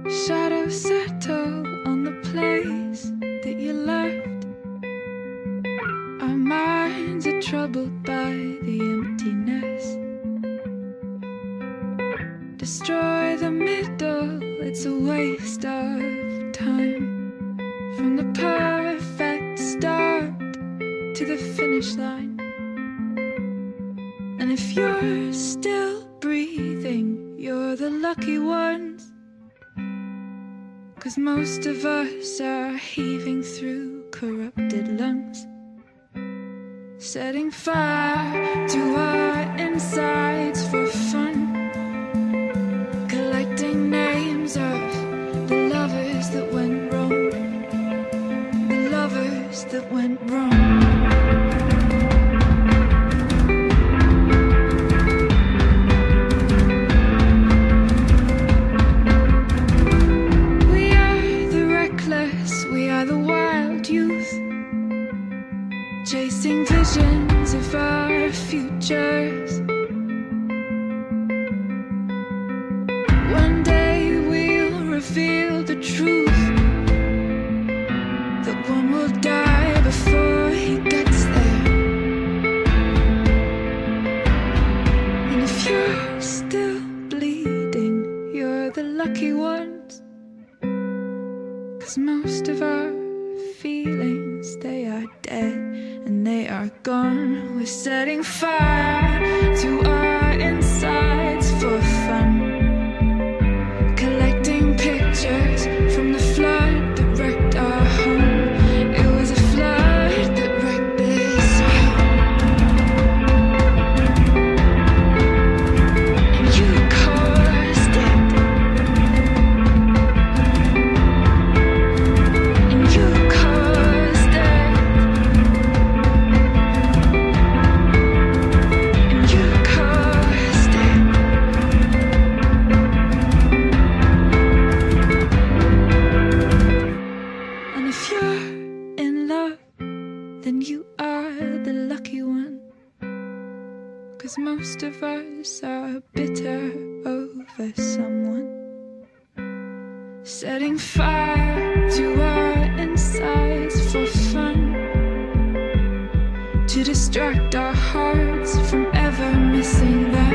Shadows settle on the place that you left. Our minds are troubled by the emptiness. Destroy the middle, it's a waste of time. From the perfect start to the finish line. And if you're still breathing, you're the lucky ones. 'Cause most of us are heaving through corrupted lungs, setting fire to our insides for fun, collecting names of the lovers that went wrong, the lovers that went wrong. Chasing visions of our futures. One day we'll reveal the truth, that one will die before he gets there. And if you're still bleeding, you're the lucky ones. 'Cause most of our feelings, they are dead and they are gone. We're setting fire to our insides for fun, collecting pictures from the flood that wrecked our home. It was a flood that wrecked this home. And you caused it. And you caused it. And you caused it. And if you're in love, then you are the lucky one. 'Cause most of us are bitter over someone, setting fire to our insides for fun, to distract our hearts from ever missing that.